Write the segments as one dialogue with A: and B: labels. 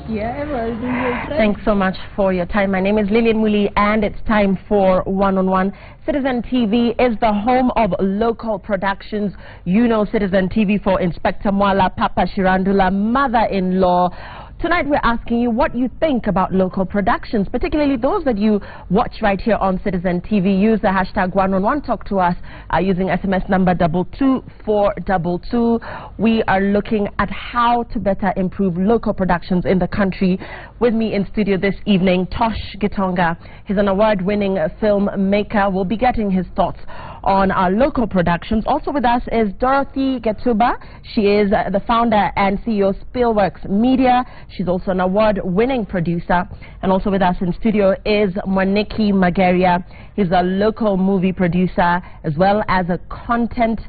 A: Thanks so much for your time. My name is Lillian Muli, and it's time for One-on-One. Citizen TV is the home of local productions. You know Citizen TV for Inspector Mwala, Papa Shirandula, Mother-in-Law. Tonight we're asking you what you think about local productions, particularly those that you watch right here on Citizen TV. Use the hashtag One-on-One. Talk to us using SMS number 22422. We are looking at how to better improve local productions in the country. With me in studio this evening, Tosh Gitonga. He's an award-winning filmmaker. We'll be getting his thoughts on our local productions. Also with us is Dorothy Getuba. She is the founder and CEO of Spielworks Media. She's also an award-winning producer. And also with us in studio is Mwaniki Magaria. He's a local movie producer as well as a content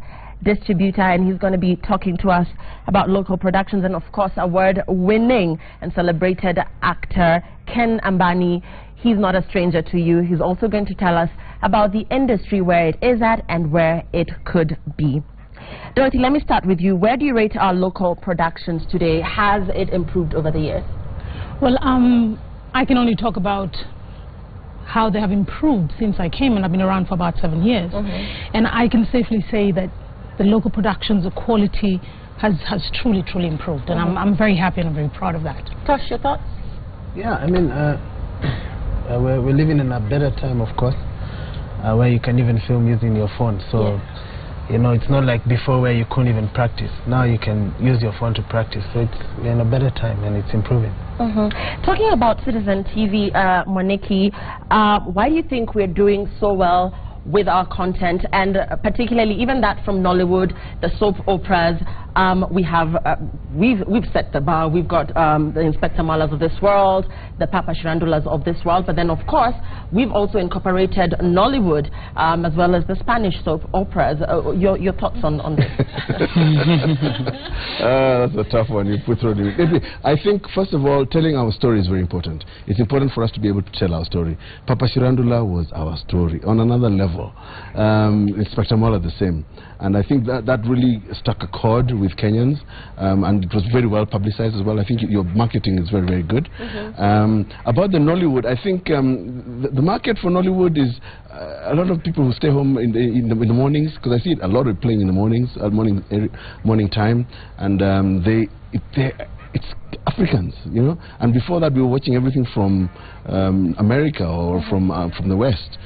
A: distributor, and he's going to be talking to us about local productions and, of course, award-winning and celebrated actor Ken Ambani. He's not a stranger to you. He's also going to tell us about the industry, where it is at and where it could be. Dorothy, let me start with you. Where do you rate our local productions today? Has it improved over the years?
B: Well, I can only talk about how they have improved since I came, and I've been around for about 7 years. And I can safely say that the local productions, the quality has truly improved, and I'm very happy and I'm very proud of that.
A: Tosh, your thoughts?
C: Yeah, I mean, we're living in a better time, of course, where you can even film using your phone. So, you know, it's not like before where you couldn't even practice. Now you can use your phone to practice. So we're in a better time, and it's improving.
A: Talking about Citizen TV, Mwaniki, why do you think we're doing so well with our content, and particularly even that from Nollywood, the soap operas? We have we've set the bar. We've got the Inspector Mwalas of this world, the Papa Shirandulas of this world, but then of course we've also incorporated Nollywood as well as the Spanish soap operas. Your thoughts on this?
D: That's a tough one you put through. I think first of all, telling our story is very important. It's important for us to be able to tell our story. Papa Shirandula was our story on another level. Inspector Mwala the same, and I think that really struck a chord with Kenyans, and it was very well publicized as well. I think your marketing is very good. About the Nollywood, I think the market for Nollywood is a lot of people who stay home in the mornings, because I see it a lot of playing in the mornings, morning time, and it's Africans, you know. And before that, we were watching everything from America or from the West.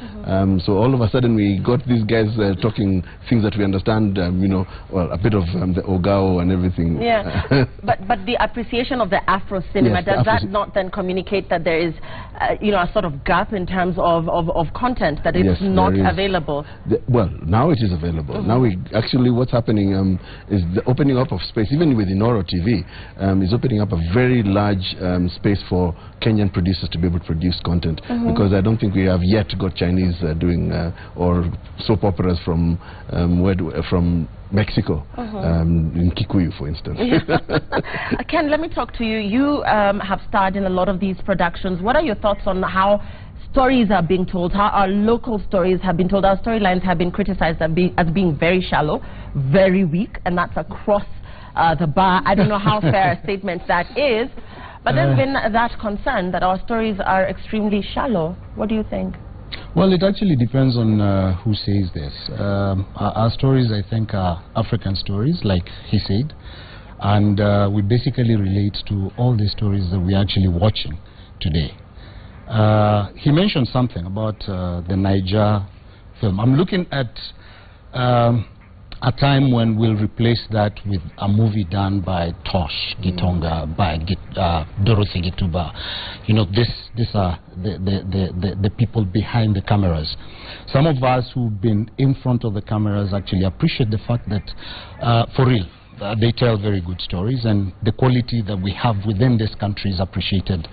D: So all of a sudden, we got these guys talking things that we understand, you know, well, a bit of the Ogao and everything.
A: Yeah, but the appreciation of the Afro cinema, yes, does that not then communicate that there is, you know, a sort of gap in terms of content that is not available?
D: Well, now it is available. Now what's happening is the opening up of space, even with Inoro TV, is opening up a very large space for Kenyan producers to be able to produce content, because I don't think we have yet got Chinese doing or soap operas from Mexico, in Kikuyu, for instance.
A: Ken, let me talk to you. You have starred in a lot of these productions. What are your thoughts on how stories are being told, how our local stories have been told? Our storylines have been criticized as being very shallow, very weak, and that's across the bar. I don't know how fair a statement that is, but there's been that concern that our stories are extremely shallow. What do you think?
E: Well, it actually depends on who says this. Our stories, I think, are African stories, like he said, and we basically relate to all the stories that we're actually watching today. He mentioned something about the Niger film. I'm looking at a time when we'll replace that with a movie done by Tosh Gitonga, by Dorothy Getuba. You know, these are the people behind the cameras. Some of us who've been in front of the cameras actually appreciate the fact that, for real, they tell very good stories, and the quality that we have within this country is appreciated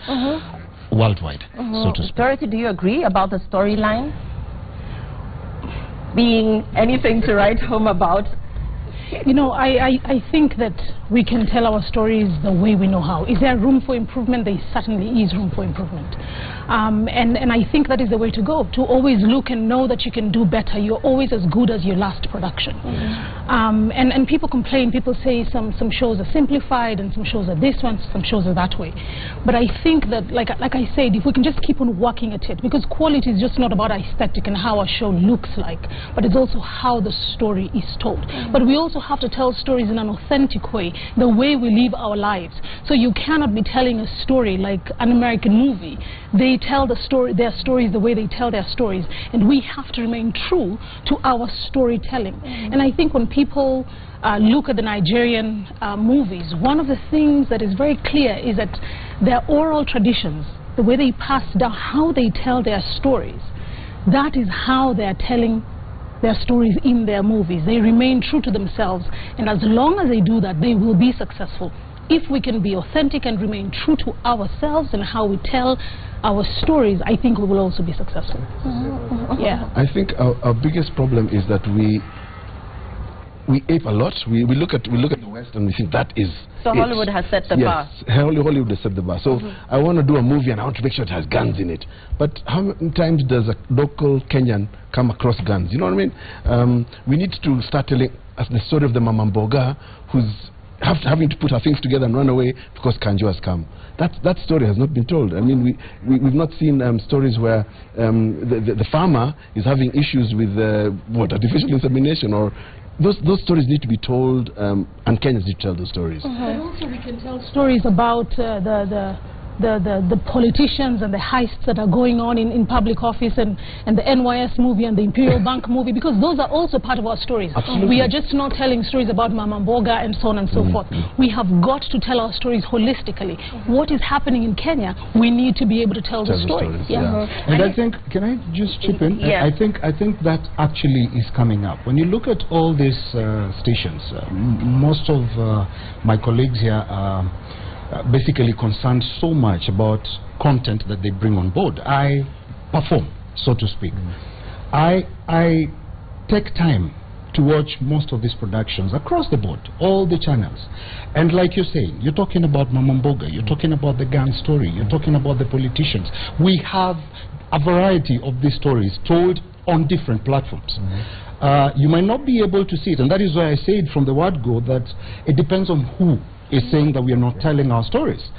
E: worldwide, so to speak.
A: Dorothy, do you agree about the storyline being anything to write home about?
B: You know, I think that we can tell our stories the way we know how. Is there room for improvement? There certainly is room for improvement. And I think that is the way to go, to always look and know that you can do better. You're always as good as your last production. And people complain, people say some shows are simplified and some shows are this one, some shows are that way. But I think that, like I said, if we can just keep on working at it, because quality is just not about aesthetic and how a show looks like, but it's also how the story is told. But we also have to tell stories in an authentic way, the way we live our lives. So you cannot be telling a story like an American movie. They tell their stories the way they tell their stories, and we have to remain true to our storytelling. And I think when people look at the Nigerian movies, one of the things that is very clear is that their oral traditions, the way they pass down, how they tell their stories, that is how they are telling their stories in their movies. They remain true to themselves, and as long as they do that, they will be successful. If we can be authentic and remain true to ourselves and how we tell our stories, I think we will also be successful. Yeah.
D: I think our biggest problem is that we ape a lot. We look at the West and we think that is
A: so Hollywood has set the bar.
D: Yes, Hollywood has set the bar. So I want to do a movie and I want to make sure it has guns in it. But how many times does a local Kenyan come across guns? You know what I mean? We need to start telling us the story of the Mama Mboga who's having to put her things together and run away because Kanjo has come. That story has not been told. I mean, we've not seen stories where the farmer is having issues with artificial insemination, or those stories need to be told, and Kenyans need to tell those stories.
B: But also we can tell stories about the politicians and the heists that are going on in public office, and the NYS movie and the Imperial Bank movie, because those are also part of our stories.
D: Absolutely.
B: We are just not telling stories about Mama Mboga and so on and so forth. We have got to tell our stories holistically. What is happening in Kenya, we need to be able to tell the stories.
E: And I think, can I just chip in?
A: Yeah.
E: I think that actually is coming up. When you look at all these stations, most of my colleagues here are basically concerned so much about content that they bring on board. I perform, so to speak. I take time to watch most of these productions across the board, all the channels. And like you're saying, you're talking about Mama Mboga, you're talking about the gun story, you're talking about the politicians. We have a variety of these stories told on different platforms. You might not be able to see it, and that is why I said from the word go that it depends on who is saying that we are not telling our stories,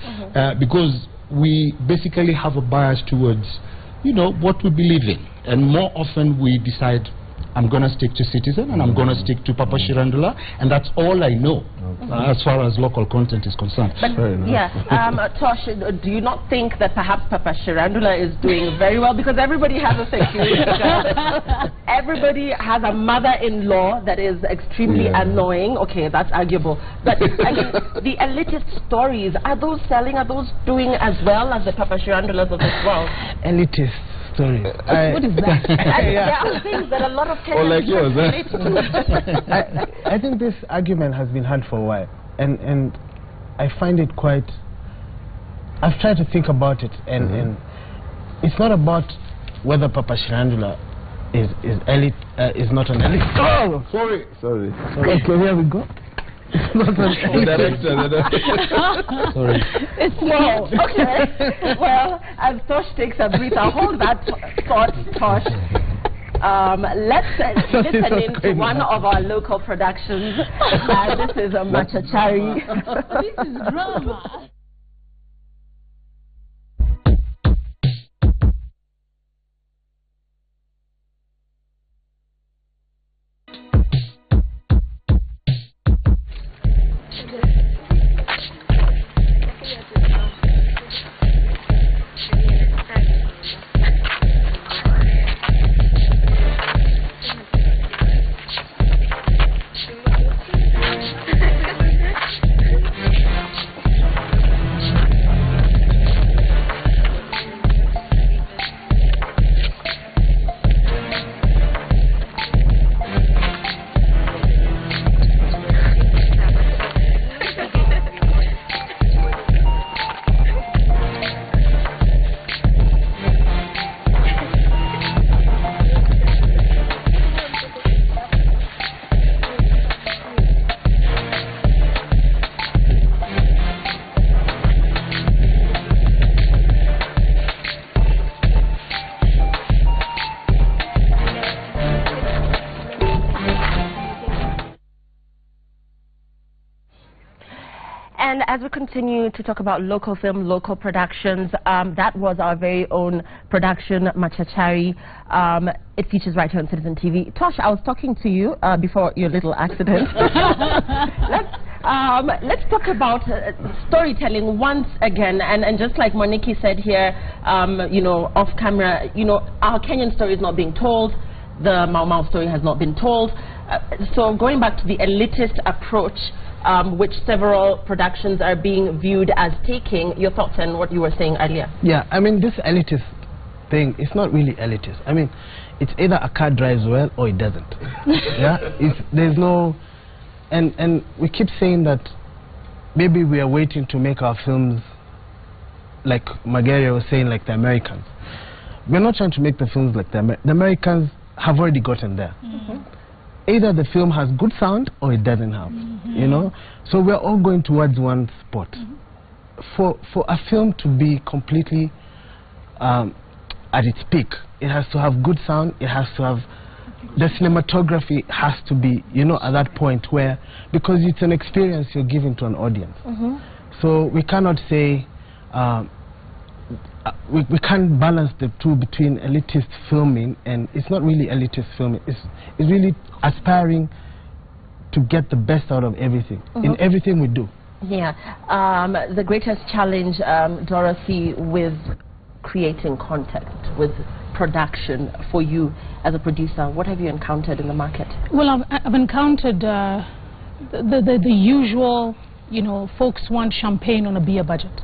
E: because we basically have a bias towards, you know, what we believe in, and more often we decide, I'm going to stick to Citizen and I'm going to stick to Papa Shirandula, and that's all I know as far as local content is concerned.
A: But Tosh, do you not think that perhaps Papa Shirandula is doing very well? Because everybody has a security guard. Everybody has a mother-in-law that is extremely annoying. Okay, that's arguable. But I mean, the elitist stories, are those selling? Are those doing as well as the Papa Shirandulas of this world?
C: Elitist stories.
B: What is that?
A: There are things that a lot of Kenyans
D: like yours,
A: relate to.
C: I think this argument has been had for a while, and I find it quite. I've tried to think about it, and it's not about whether Papa Shirandula is elite, is not an elite. Oh,
D: Sorry.
C: okay, here we go.
E: Sorry.
A: It's small. Okay. Well, as Tosh takes a breather, hold that thought, Tosh. Let's listen in to one of our local productions. This is a Machachari.
B: This is drama.
A: Well, as we continue to talk about local film, local productions, that was our very own production, Machachari. It features right here on Citizen TV. Tosh, I was talking to you before your little accident. Let's talk about storytelling once again. And just like Monique said here, you know, off camera, you know, our Kenyan story is not being told. The Mau Mau story has not been told. So going back to the elitist approach, which several productions are being viewed as taking, your thoughts on what you were saying earlier?
C: Yeah, I mean, this elitist thing, it's not really elitist. I mean, it's either a car drives well or it doesn't. Yeah, there's no, and we keep saying that maybe we are waiting to make our films, like Margaria was saying, like the Americans. We're not trying to make the films like the Americans have already gotten there. Either the film has good sound or it doesn't have, you know. So we're all going towards one spot. For a film to be completely at its peak, it has to have good sound. It has to have, the cinematography has to be, you know, at that point where, because it's an experience you're giving to an audience. So we cannot say, we can't balance the two between elitist filming, and it's not really elitist filming. It's really aspiring to get the best out of everything, in everything we do.
A: Yeah. The greatest challenge, Dorothy, with creating content, with production for you as a producer, what have you encountered in the market?
B: Well, I've encountered the usual, you know, folks want champagne on a beer budget.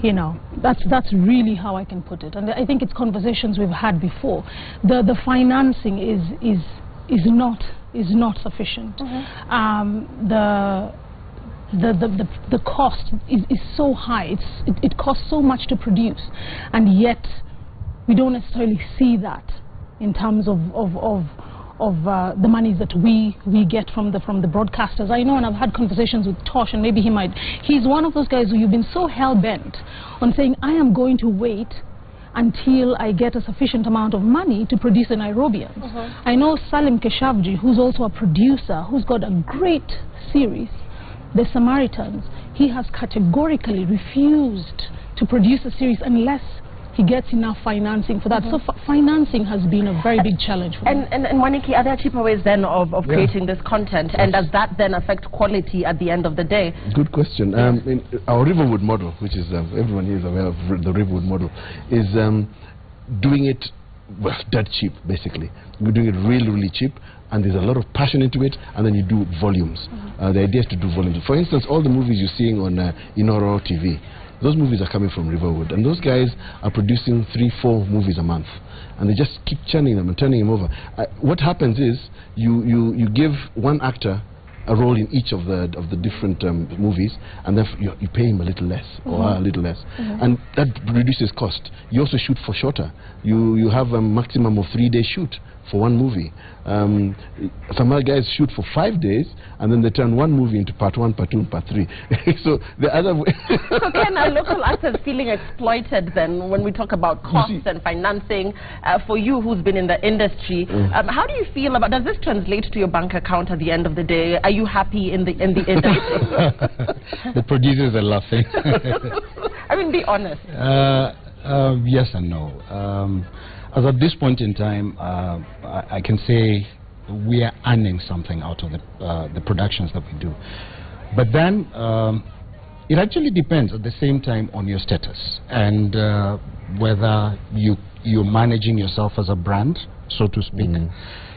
B: You know, that's really how I can put it, and I think it's conversations we've had before. The financing is not sufficient. The cost is so high. It costs so much to produce, and yet we don't necessarily see that in terms of the monies that we get from the broadcasters. I know, and I've had conversations with Tosh, and maybe he's one of those guys who you've been so hell-bent on saying, I am going to wait until I get a sufficient amount of money to produce the Nairobians. I know Salim Keshavji, who's also a producer, who's got a great series, The Samaritans. He has categorically refused to produce a series unless he gets enough financing for that. So financing has been a very big challenge for me.
A: And Monique, are there cheaper ways then of creating this content? And does that then affect quality at the end of the day?
D: Good question. In our Riverwood model, which is, everyone here is aware of the Riverwood model, is doing it dead cheap, basically. We're doing it really, really cheap, and there's a lot of passion into it, and then you do volumes. The idea is to do volumes. For instance, all the movies you're seeing on Inoro TV, those movies are coming from Riverwood, and those guys are producing 3-4 movies a month, and they just keep churning them and turning them over. What happens is you give one actor a role in each of the different movies, and then you pay him a little less or a little less, and that reduces cost. You also shoot for shorter. You have a maximum of 3-day shoot for one movie. Some other guys shoot for 5 days, and then they turn one movie into part 1, part 2, and part 3. So the other way.
A: So can a local actors feeling exploited then when we talk about costs and financing? For you, who's been in the industry, how do you feel about? Does this translate to your bank account at the end of the day? Are you happy in the industry?
E: The producers are laughing.
A: I mean, be honest.
E: Yes and no. As at this point in time, I can say we are earning something out of the productions that we do. But then it actually depends at the same time on your status and whether you're managing yourself as a brand, so to speak.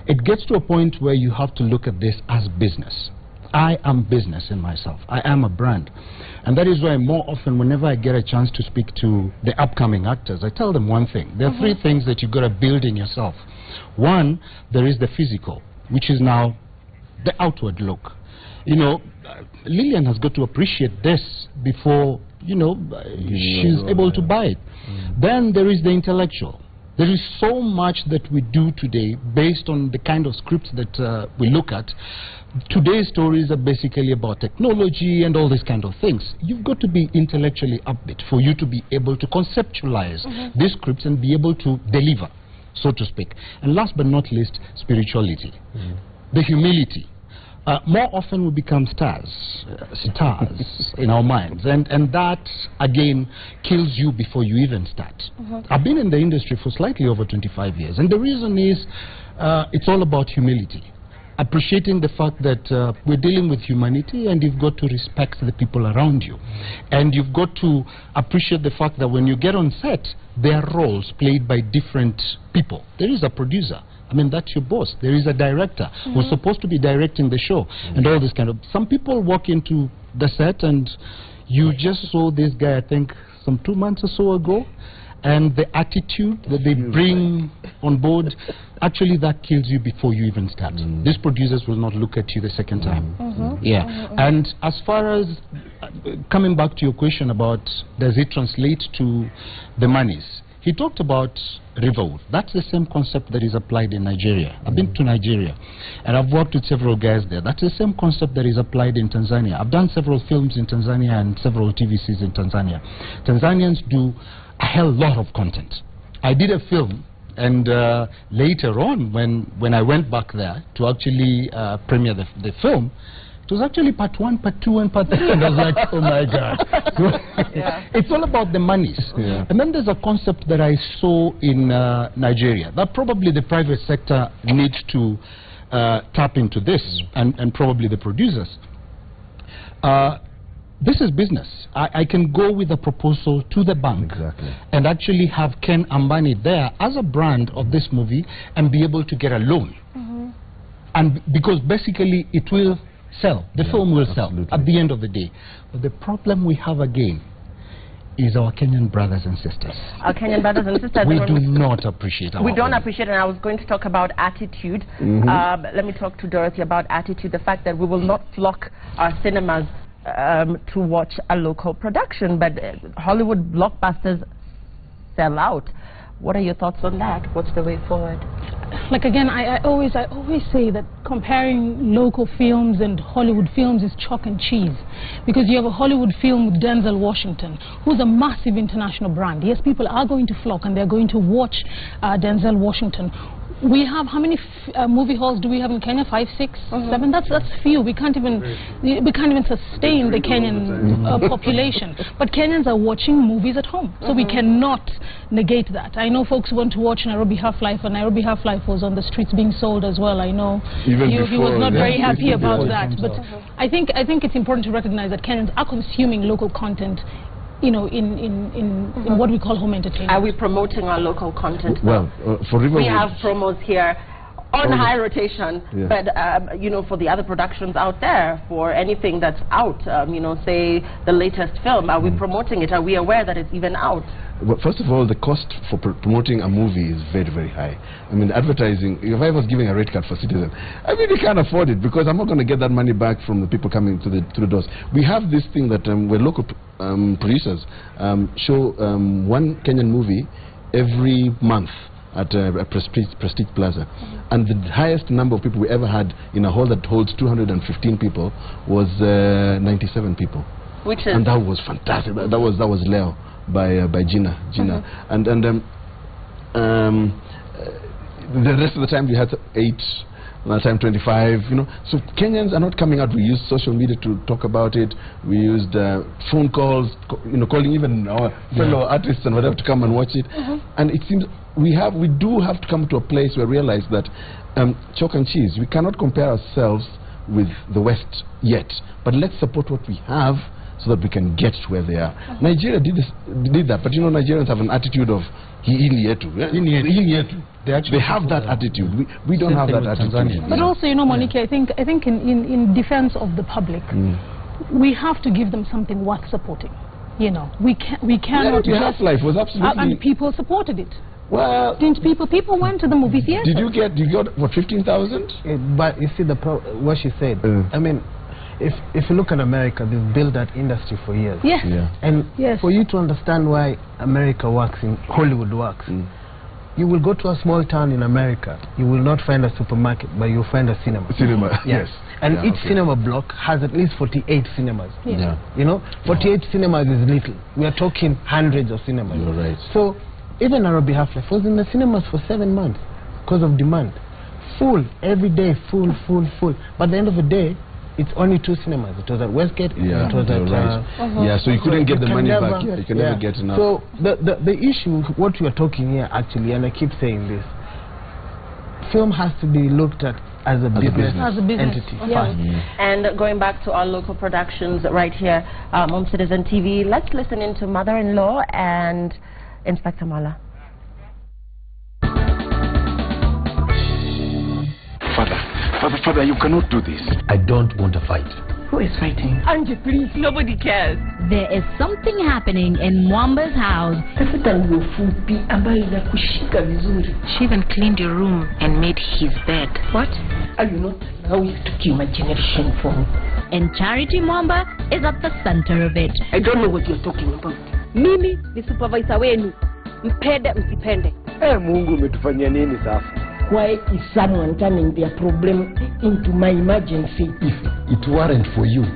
E: It gets to a point where you have to look at this as business. I am business in myself. I am a brand. And that is why more often whenever I get a chance to speak to the upcoming actors, I tell them one thing. There are 3 things that you've got to build in yourself. One, there is the physical, which is now the outward look. You know, Lillian has got to appreciate this before, you know, she's able to buy it. Then there is the intellectual. There is so much that we do today based on the kind of scripts that we look at. Today's stories are basically about technology and all these kind of things. You've got to be intellectually upbeat for you to be able to conceptualize these scripts and be able to deliver, so to speak. And last but not least, spirituality, the humility. more often we become stars in our minds, and that again kills you before you even start. I've been in the industry for slightly over 25 years, and the reason is it's all about humility. Appreciating the fact that we're dealing with humanity, and you've got to respect the people around you. And you've got to appreciate the fact that when you get on set, there are roles played by different people. There is a producer. I mean, that's your boss. There is a director who's supposed to be directing the show, and all this kind of... Some people walk into the set, and you just saw this guy, I think, some 2 months or so ago, and the attitude that they bring on board, actually that kills you before you even start. These producers will not look at you the second time. And as far as coming back to your question about does it translate to the monies, he talked about Riverwood. That's the same concept that is applied in Nigeria. I've been to Nigeria, and I've worked with several guys there. That's the same concept that is applied in Tanzania. I've done several films in Tanzania and several TVCs in Tanzania. Tanzanians do a hell lot of content. I did a film, and later on, when I went back there to actually premiere the film, it was actually part 1, part 2, and part 3, and I was like, oh my God. So it's all about the monies. And then there's a concept that I saw in Nigeria, that probably the private sector needs to tap into this, and probably the producers. This is business. I can go with a proposal to the bank and actually have Ken Ambani there as a brand of this movie and be able to get a loan. And because basically it will sell. The film will sell at the end of the day. But the problem we have again is our Kenyan brothers and sisters. Our Kenyan brothers and sisters. We do not appreciate our...
A: We don't appreciate it, and I was going to talk about attitude. Let me talk to Dorothy about attitude. The fact that we will not flock our cinemas to watch a local production, but Hollywood blockbusters sell out. What are your thoughts on that? What's the way forward?
B: Like again, I always say that comparing local films and Hollywood films is chalk and cheese, because you have a Hollywood film with Denzel Washington, who's a massive international brand. Yes, people are going to flock and they're going to watch Denzel Washington. We have, how many movie halls do we have in Kenya? 5, 6, 7? That's few. We can't even sustain the Kenyan population. But Kenyans are watching movies at home, so we cannot negate that. I know folks want to watch Nairobi Half-Life, and Nairobi Half-Life was on the streets being sold as well. I know he was not very happy about that. But I think it's important to recognize that Kenyans are consuming local content, you know, in what we call home entertainment. Are
A: we promoting our local content?
D: Well, for Riverwood,
A: we have promos here on high rotation, but you know, for the other productions out there, for anything that's out, you know, say the latest film, are we promoting it? Are we aware that it's even out?
D: Well, first of all, the cost for promoting a movie is very, very high. I mean, advertising, if I was giving a rate card for Citizen, I really can't afford it, because I'm not going to get that money back from the people coming to the doors. We have this thing that where local producers show one Kenyan movie every month at a Prestige Plaza. And the highest number of people we ever had in a hall that holds 215 people was 97 people.
A: Which is...
D: And that was fantastic. That was Leo by Gina. And the rest of the time we had 8, another time 25, you know. So Kenyans are not coming out. We used social media to talk about it. We used phone calls, you know, calling even our fellow artists and whatever to come and watch it. And it seems we do have to come to a place where we realize that chalk and cheese, we cannot compare ourselves with the West yet, but let's support what we have so that we can get to where they are. Nigeria did that, but you know, Nigerians have an attitude of they have that attitude. We don't have that attitude.
B: But also, you know, Monique, I think in defense of the public, we have to give them something worth supporting. You know, we cannot just...
D: Half-Life was absolutely...
B: and people supported it.
D: Well,
B: didn't people went to the movie theater?
D: Did you get what, 15,000?
C: But you see what she said. I mean, if you look at America, they've built that industry for years.
B: Yes.
C: And for you to understand why America works and Hollywood works, you will go to a small town in America, you will not find a supermarket, but you'll find a cinema.
D: Yes.
C: And each cinema block has at least 48 cinemas. You know, 48 cinemas is little. We are talking hundreds of cinemas.
D: You're right.
C: So even Nairobi Half-Life was in the cinemas for 7 months because of demand. full every day, full. But at the end of the day, it's only 2 cinemas. It was at Westgate.
D: Yeah,
C: it was at
D: right. Yeah, so you couldn't get the money back. You can never get enough.
C: So the issue, what we are talking here actually, and I keep saying this, film has to be looked at as a business entity.
A: And going back to our local productions right here on Citizen TV, let's listen into Mother-in-Law and Inspector Mala.
F: Father, you cannot do this.
G: I don't want a fight.
H: Who is fighting? Angie, please, nobody cares.
I: There is something happening in Mwamba's house.
J: She even cleaned your room and made his bed. What?
H: Are you not allowing to kill my generation phone?
I: And Charity Mwamba is at the center of it.
H: I don't know what you're talking about.
K: Mimi ni supervisor wenu. Mpende msipende.
G: Mungu umetufanyia nini sasa?
H: Why is someone turning their problem into my emergency?
G: If it weren't for you.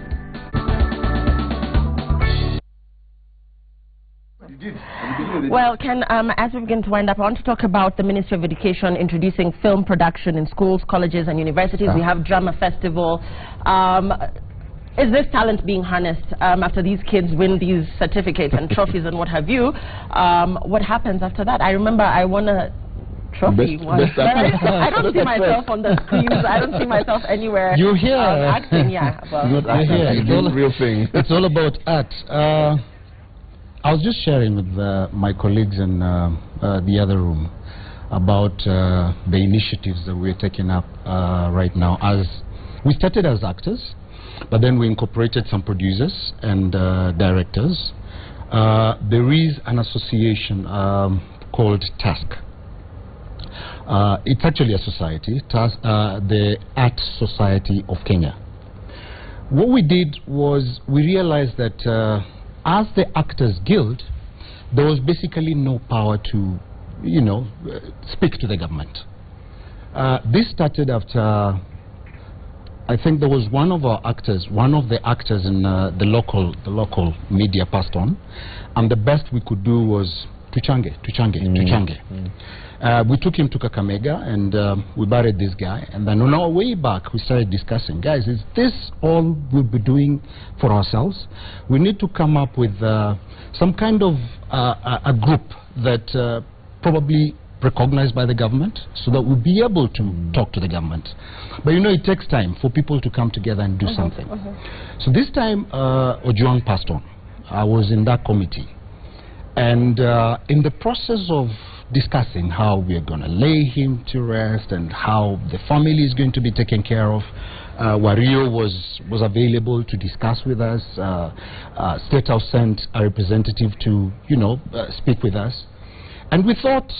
A: Well, Ken, as we begin to wind up, I want to talk about the Ministry of Education introducing film production in schools, colleges and universities. We have Drama Festival. Is this talent being harnessed after these kids win these certificates and trophies and what have you? What happens after that? I remember I won a trophy once. I don't see myself on the screens. I don't see myself anywhere.
E: You're here.
A: Acting, yeah. Well,
E: you're here.
D: It's all a real thing.
E: It's all about art. I was just sharing with my colleagues in the other room about the initiatives that we're taking up right now. As we started as actors, but then we incorporated some producers and directors. There is an association called TASC. It's actually a society, the Art Society of Kenya. What we did was we realized that as the Actors Guild, there was basically no power to, speak to the government. This started after, I think there was one of the actors in the local media passed on, and the best we could do was tuchange. We took him to Kakamega and we buried this guy, and then on our way back we started discussing, guys, is this all we'll be doing for ourselves? We need to come up with some kind of a group that probably recognized by the government, so that we'll be able to talk to the government. But it takes time for people to come together and do something. So this time Ojuang passed on. I was in that committee, and in the process of discussing how we are going to lay him to rest and how the family is going to be taken care of, Wario was available to discuss with us. State House sent a representative to speak with us, and we thought,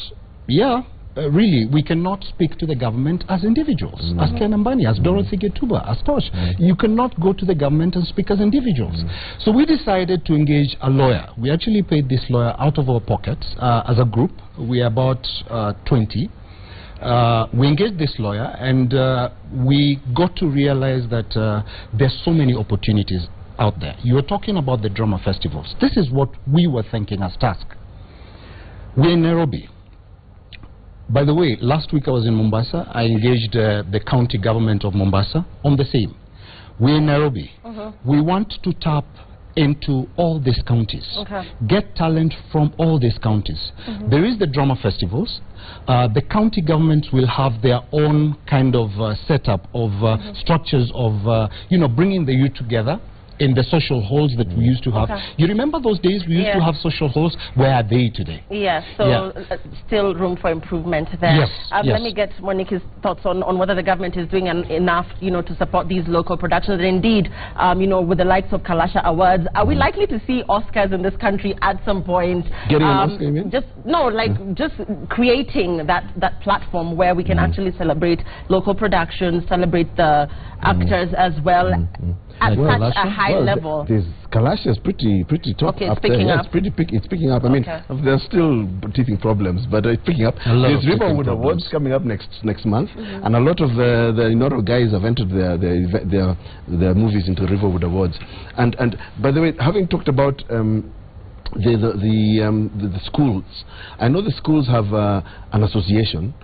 E: really, we cannot speak to the government as individuals, as Ken Ambani, as Dorothy Getuba, as Tosh. You cannot go to the government and speak as individuals. So we decided to engage a lawyer. We actually paid this lawyer out of our pockets as a group. We are about 20. We engaged this lawyer, and we got to realize that there's so many opportunities out there. You were talking about the drama festivals. This is what we were thinking as TASC. We're in Nairobi. By the way, last week I was in Mombasa. I engaged the county government of Mombasa on the same. We're in Nairobi. We want to tap into all these counties, get talent from all these counties. There is the drama festivals. The county governments will have their own kind of setup of structures of, bringing the youth together in the social halls that we used to have. You remember those days we used to have social halls? Where are they today?
A: Yes, so still room for improvement there.
E: Yes,
A: Let me get Monique's thoughts on whether the government is doing enough, to support these local productions. And indeed, with the likes of Kalasha Awards, are we likely to see Oscars in this country at some point?
D: Getting an Oscar, you mean?
A: Just creating that platform where we can actually celebrate local productions, celebrate the actors as well. At such a high level.
D: Kalasha is pretty top up there. It's picking up. I mean, there's still teething problems, but it's picking up. There's Riverwood Awards coming up next month, and a lot of the guys have entered their movies into Riverwood Awards. And by the way, having talked about the schools, I know the schools have an association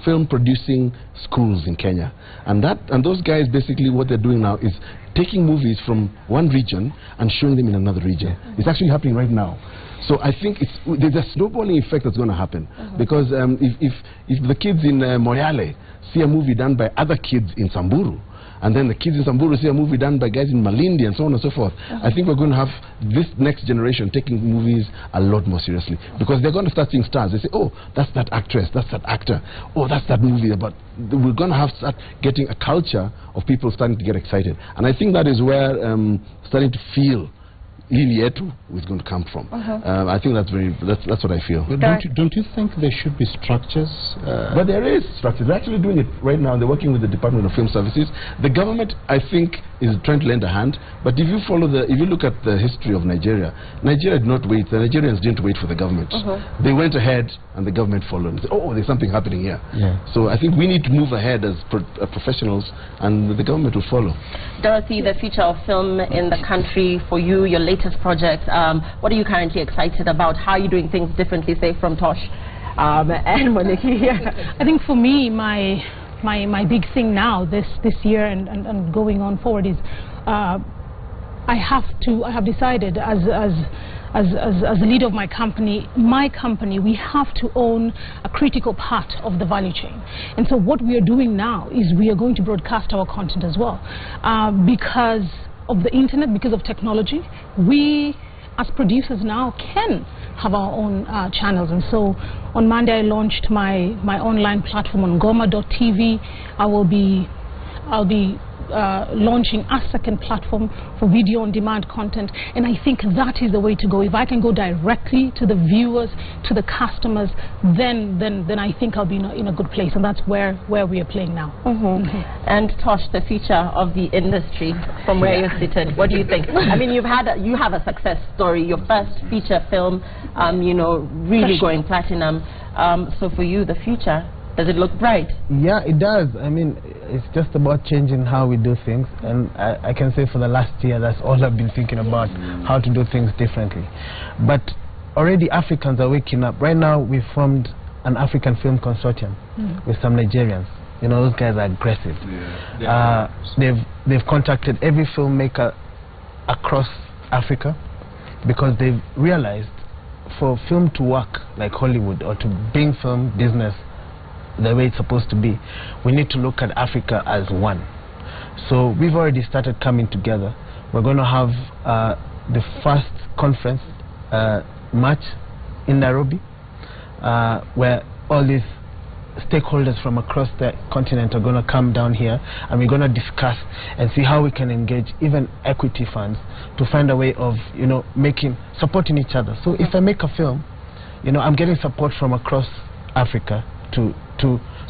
D: film producing schools in Kenya, and those guys basically what they're doing now is taking movies from one region and showing them in another region. It's actually happening right now. So I think there's a snowballing effect that's going to happen, because if the kids in Moyale see a movie done by other kids in Samburu, and then the kids in Samburu see a movie done by guys in Malindi and so on and so forth, I think we're going to have this next generation taking movies a lot more seriously, because they're going to start seeing stars. They say, oh, that's that actress, that's that actor, oh, that's that movie. But we're going to start getting a culture of people starting to get excited. And I think that is where starting to feel Lili Yetu is going to come from. I think that's what I feel.
E: But don't you think there should be structures?
D: But there is structures. They're actually doing it right now. They're working with the Department of Film Services. The government, I think, is trying to lend a hand. But if you look at the history of Nigeria, Nigeria did not wait. The Nigerians didn't wait for the government. They went ahead, and the government followed and said, oh, there's something happening here. So I think we need to move ahead as professionals, and the government will follow.
A: Dorothy, the future of film in the country for you, your latest project, what are you currently excited about? How are you doing things differently, say, from Tosh and Monique?
B: I think for me, my big thing now this year and going on forward is I have decided as a leader of my company, we have to own a critical part of the value chain. And so what we are doing now is we are going to broadcast our content as well. Because of the internet, because of technology, we as producers now can have our own channels. And so on Monday I launched my online platform on Ngoma.tv. I'll be launching a second platform for video on demand content, and I think that is the way to go. If I can go directly to the viewers, to the customers, then I think I'll be in a good place, and that's where we are playing now.
A: And Tosh, the future of the industry from where you're seated, what do you think? I mean, you have a success story, your first feature film, you know, really going platinum. So for you, the future, does it look bright? Yeah, it does. I mean, it's just about changing how we do things, and I can say for the last year that's all I've been thinking about, how to do things differently. But already Africans are waking up. Right now we formed an African Film Consortium with some Nigerians. You know, those guys are aggressive. They've contacted every filmmaker across Africa, because they've realized for film to work like Hollywood, or to bring film business the way it's supposed to be, we need to look at Africa as one. So we've already started coming together. We're going to have the first conference March in Nairobi, where all these stakeholders from across the continent are going to come down here, and we're going to discuss and see how we can engage even equity funds to find a way of, you know, supporting each other. So if I make a film, you know, I'm getting support from across Africa so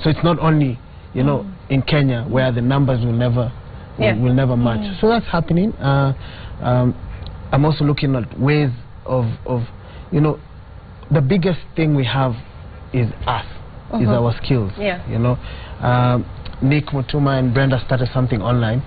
A: it's not only, you know, in Kenya where the numbers will never match. So that's happening. I'm also looking at ways of you know, the biggest thing we have is us, is our skills. You know, Nick Mutuma and Brenda started something online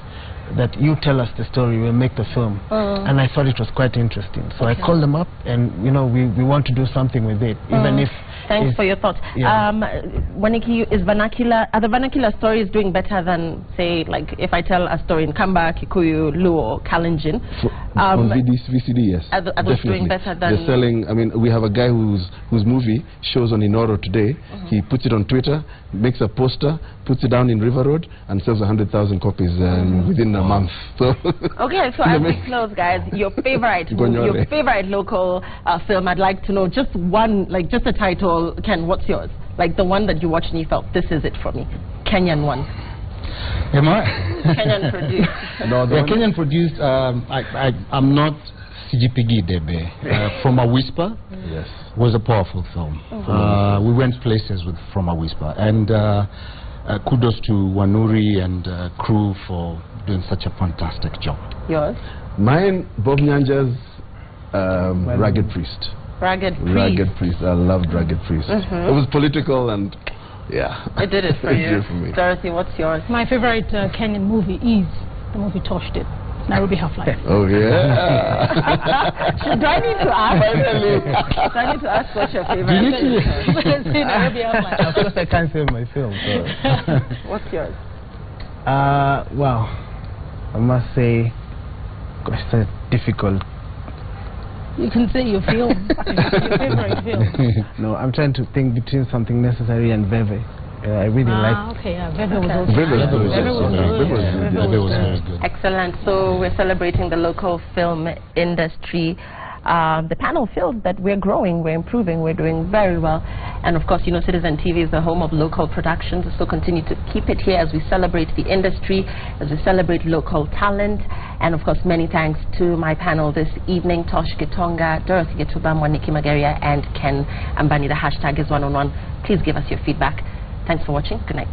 A: that you tell us the story, we'll make the film. And I thought it was quite interesting. So I called them up, and you know, we want to do something with it, even if... Thanks for your thoughts. Waniki, are the vernacular stories doing better than, say, like if I tell a story in Kamba, Kikuyu, Luo, Kalenjin?
D: On VCD, yes.
A: Are those doing better than...
D: They're selling, I mean, we have a guy whose movie shows on Inoro today. He puts it on Twitter, makes a poster, puts it down in River Road, and sells 100,000 copies within a month. So
A: okay, so as we close, guys, your favorite local film, I'd like to know just one, like just a title. Ken, what's yours? Like the one that you watched and you felt, this is it for me. Kenyan one.
E: Am I?
A: Kenyan produced.
E: No, Kenyan produced. I'm not CGPG Debe. From a Whisper was a powerful film. We went places with From a Whisper, and kudos to Wanuri and crew for doing such a fantastic job. Yours?
D: Mine, Bob Nyanja's Ragged Priest.
A: Ragged
D: Priest. I loved Ragged Priest. It was political, and yeah.
A: It did it for you.
D: For me.
A: Dorothy, what's yours?
B: My favorite Kenyan movie is the movie Tosh did. Nairobi Half-Life.
D: Oh, yeah.
A: Do I need to ask?
D: Finally.
A: Do I need to ask what's your favorite?
B: You need to say Nairobi Half-Life.
C: Of course, I can't say my film. So.
A: What's yours?
C: Well, I must say, gosh, that's difficult.
B: You can say your film. Your favorite film.
C: No, I'm trying to think between Something Necessary and Veve. I really like.
B: Okay, yeah, Veve was also
D: Veve was
B: very
D: good.
A: Excellent. So we're celebrating the local film industry. The panel feels that we're growing, we're improving, we're doing very well. And of course, you know, Citizen TV is the home of local productions, so continue to keep it here as we celebrate the industry, as we celebrate local talent. And of course, many thanks to my panel this evening, Tosh Gitonga, Dorothy Getubamwa, Nikki Magaria, and Ken Ambani. The hashtag is 1on1. Please give us your feedback. Thanks for watching. Good night.